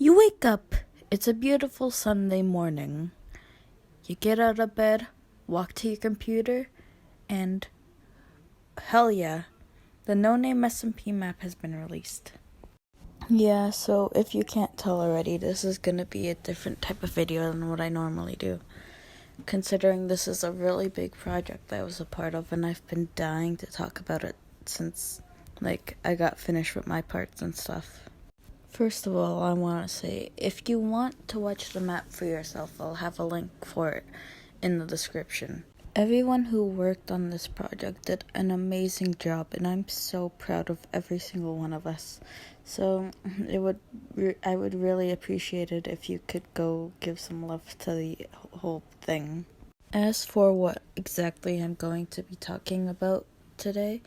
You wake up. It's a beautiful Sunday morning. You get out of bed, walk to your computer, and hell yeah, the no-name SMP map has been released. Yeah, so if you can't tell already, this is gonna be a different type of video than what I normally do, considering this is a really big project that I was a part of, and I've been dying to talk about it since, I got finished with my parts and stuff. First of all, I want to say, if you want to watch the map for yourself, I'll have a link for it in the description. Everyone who worked on this project did an amazing job, and I'm so proud of every single one of us. So I would really appreciate it if you could go give some love to the whole thing. As for what exactly I'm going to be talking about today,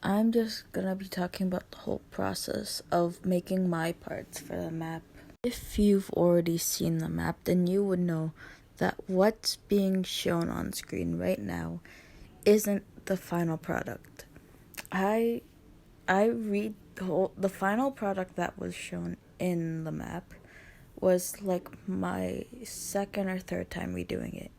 I'm just gonna be talking about the whole process of making my parts for the map. If you've already seen the map, then you would know that what's being shown on screen right now isn't the final product. I read the final product that was shown in the map was like my second or third time redoing it.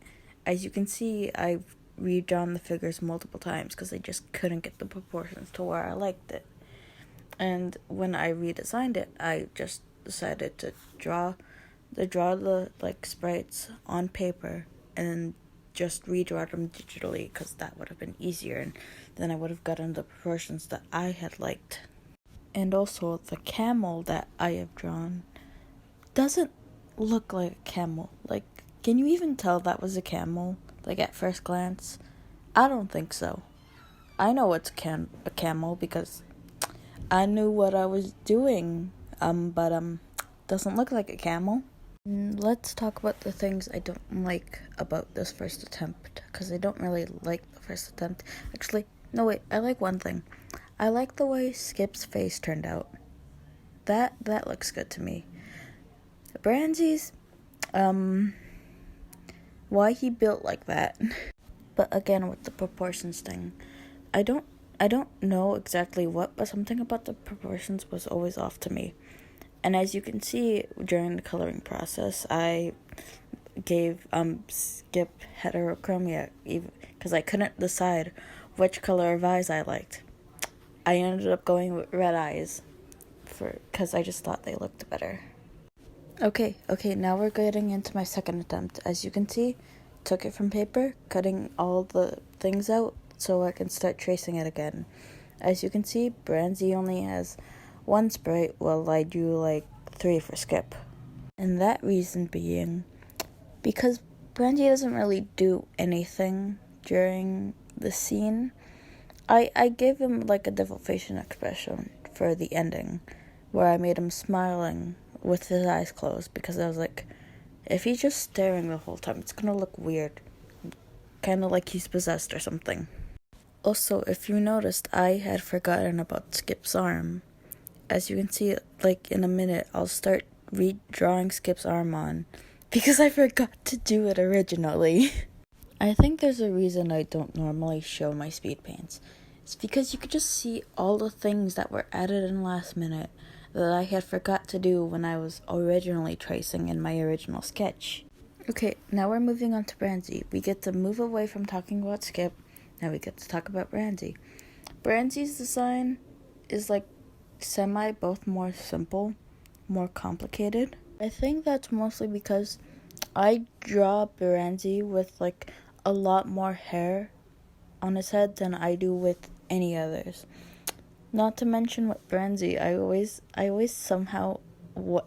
As you can see, I've redrawn the figures multiple times because I just couldn't get the proportions to where I liked it. And when I redesigned it, I just decided to draw the sprites on paper and then just redraw them digitally because that would have been easier, and then I would have gotten the proportions that I had liked. And also, the camel that I have drawn doesn't look like a camel. Can you even tell that was a camel? At first glance? I don't think so. I know it's a camel because I knew what I was doing, but doesn't look like a camel. Let's talk about the things I don't like about this first attempt, because I don't really like the first attempt. Actually, no wait, I like one thing. I like the way Skip's face turned out. That looks good to me. Branzy's, why he built like that. But again, with the proportions thing, I don't know exactly what, but something about the proportions was always off to me. And as you can see during the coloring process, I gave Skip heterochromia because I couldn't decide which color of eyes I liked. I ended up going with red eyes because I just thought they looked better. Okay, now we're getting into my second attempt. As you can see, took it from paper, cutting all the things out so I can start tracing it again. As you can see, Branzy only has one sprite, while I do 3 for Skip. And that reason being, because Brandy doesn't really do anything during the scene, I gave him a devil facial expression for the ending, where I made him smiling with his eyes closed, because I was like, if he's just staring the whole time, it's gonna look weird. Kinda like he's possessed or something. Also, if you noticed, I had forgotten about Skip's arm. As you can see, in a minute, I'll start redrawing Skip's arm on, because I forgot to do it originally. I think there's a reason I don't normally show my speed paints. It's because you could just see all the things that were added in last minute that I had forgot to do when I was originally tracing in my original sketch. Okay, now we're moving on to Branzy. We get to move away from talking about Skip. Now we get to talk about Branzy. Branzy's design is both more simple, more complicated. I think that's mostly because I draw Branzy with a lot more hair on his head than I do with any others. Not to mention with Branzy, I always somehow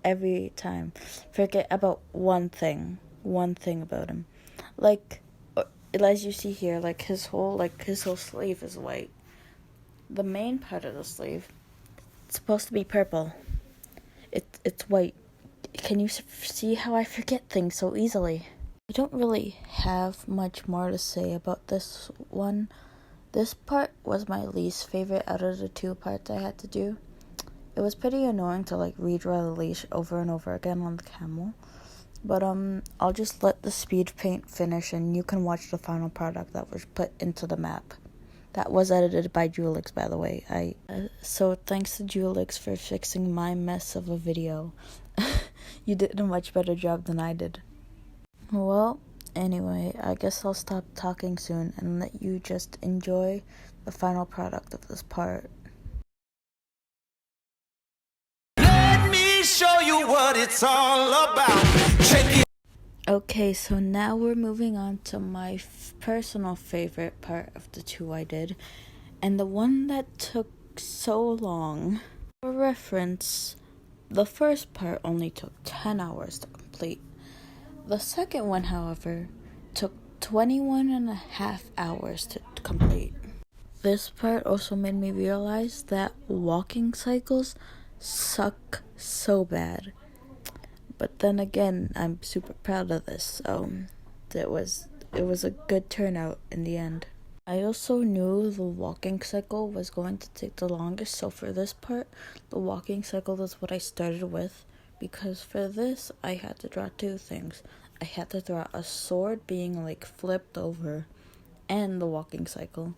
every time forget about one thing about him. As you see here, his whole sleeve is white. The main part of the sleeve, it's supposed to be purple. It's white. Can you see how I forget things so easily? I don't really have much more to say about this one. This part was my least favorite out of the 2 parts I had to do. It was pretty annoying to redraw the leash over and over again on the camel. But I'll just let the speed paint finish, and you can watch the final product that was put into the map. That was edited by Julix, by the way. So thanks to Julix for fixing my mess of a video. You did a much better job than I did. Well, anyway, I guess I'll stop talking soon and let you just enjoy the final product of this part. Let me show you what it's all about. Check it. Okay, so now we're moving on to my personal favorite part of the two I did, and the one that took so long. For reference, the first part only took 10 hours to complete. The second one, however, took 21 and a half hours to complete. This part also made me realize that walking cycles suck so bad. But then again, I'm super proud of this, so it was a good turnout in the end. I also knew the walking cycle was going to take the longest, so for this part, the walking cycle is what I started with, because for this, I had to draw two things. I had to draw a sword being like flipped over, and the walking cycle.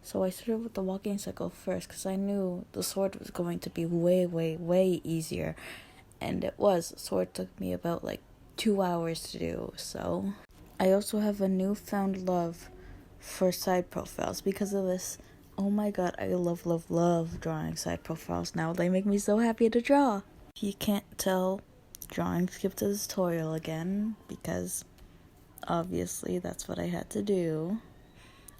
So I started with the walking cycle first, because I knew the sword was going to be way, way, way easier. And it was. Sword took me about 2 hours to do, so. I also have a newfound love for side profiles because of this. Oh my god, I love, love, love drawing side profiles now. They make me so happy to draw. If you can't tell, drawing skipped a tutorial again because obviously that's what I had to do.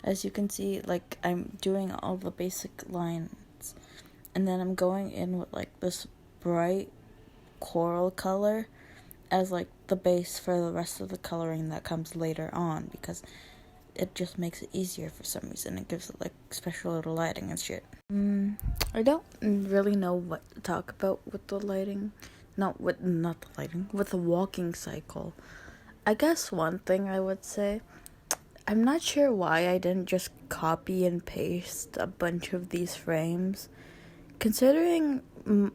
As you can see, I'm doing all the basic lines, and then I'm going in with this bright coral color as the base for the rest of the coloring that comes later on, because it just makes it easier for some reason. It gives it special little lighting and shit. I don't really know what to talk about with the lighting. Not the lighting, with the walking cycle. I guess one thing I would say, I'm not sure why I didn't just copy and paste a bunch of these frames, considering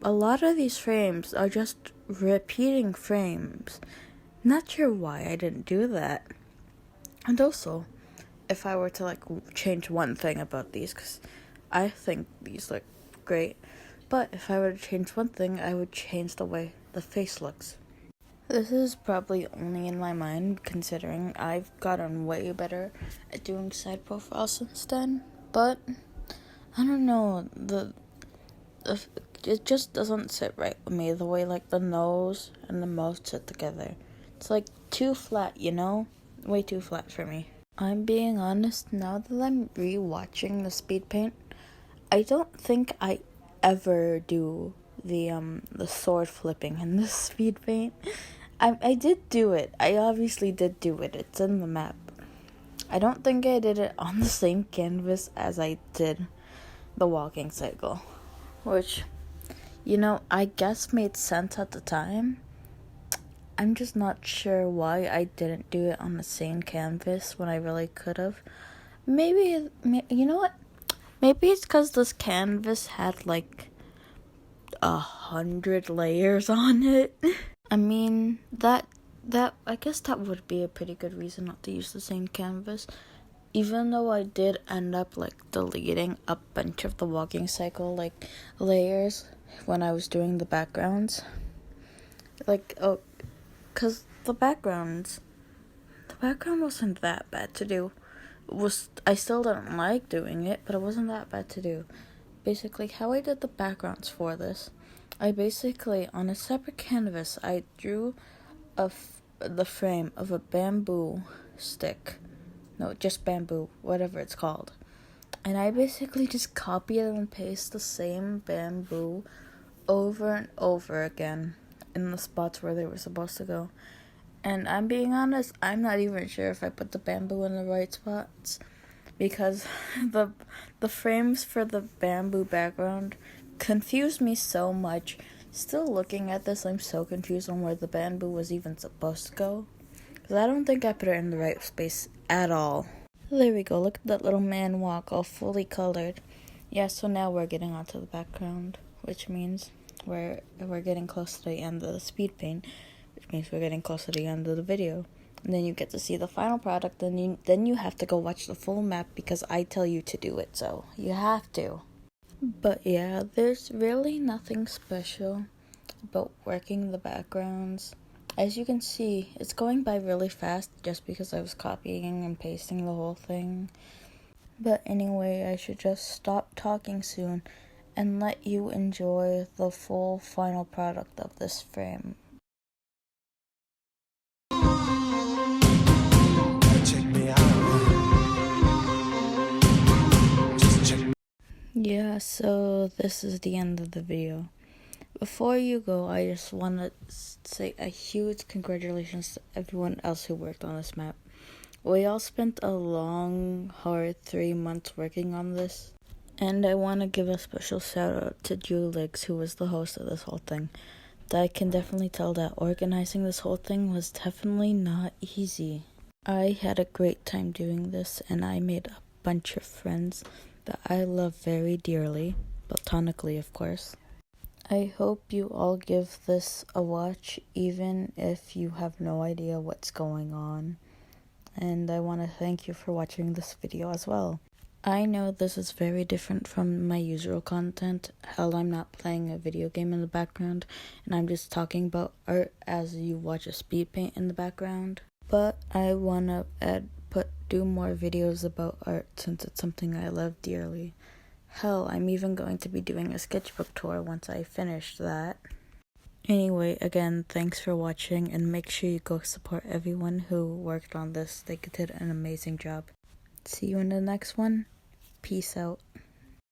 a lot of these frames are just repeating frames. Not sure why I didn't do that. And also, if I were to change one thing about these, because I think these look great, but if I were to change one thing, I would change the way the face looks. This is probably only in my mind, considering I've gotten way better at doing side profiles since then, but I don't know, it just doesn't sit right with me, the way the nose and the mouth sit together. It's too flat, way too flat for me. I'm being honest, now that I'm rewatching the speed paint, I don't think I ever do the sword flipping in the speed paint. I did do it. I obviously did do it. It's in the map. I don't think I did it on the same canvas as I did the walking cycle, which, I guess made sense at the time. I'm just not sure why I didn't do it on the same canvas when I really could have. Maybe, you know what? Maybe it's because this canvas had 100 layers on it. I mean, I guess that would be a pretty good reason not to use the same canvas. Even though I did end up deleting a bunch of the walking cycle layers when I was doing the backgrounds. Cause the background wasn't that bad to do. I still didn't like doing it, but it wasn't that bad to do. Basically, how I did the backgrounds for this, I basically, on a separate canvas, I drew the frame of a bamboo stick. No, just bamboo, whatever it's called. And I basically just copied and pasted the same bamboo over and over again in the spots where they were supposed to go. And I'm being honest, I'm not even sure if I put the bamboo in the right spots, because the frames for the bamboo background confused me so much. Still looking at this, I'm so confused on where the bamboo was even supposed to go, because I don't think I put it in the right space at all. There we go, look at that little man walk, all fully colored. Yeah, so now we're getting onto the background, which means we're getting close to the end of the speed paint, which means we're getting close to the end of the video. And then you get to see the final product, and then you have to go watch the full map because I tell you to do it, so you have to. But yeah, there's really nothing special about working the backgrounds. As you can see, it's going by really fast just because I was copying and pasting the whole thing. But anyway, I should just stop talking soon and let you enjoy the full final product of this frame. Check me out. Just check me. Yeah, so this is the end of the video. Before you go, I just want to say a huge congratulations to everyone else who worked on this map. We all spent a long, hard 3 months working on this. And I want to give a special shout out to Julix, who was the host of this whole thing. I can definitely tell that organizing this whole thing was definitely not easy. I had a great time doing this, and I made a bunch of friends that I love very dearly, platonically of course. I hope you all give this a watch, even if you have no idea what's going on. And I want to thank you for watching this video as well. I know this is very different from my usual content. Hell, I'm not playing a video game in the background, and I'm just talking about art as you watch a speed paint in the background. But I want to do more videos about art since it's something I love dearly. Hell, I'm even going to be doing a sketchbook tour once I finish that. Anyway, again, thanks for watching, and make sure you go support everyone who worked on this. They did an amazing job. See you in the next one. Peace out.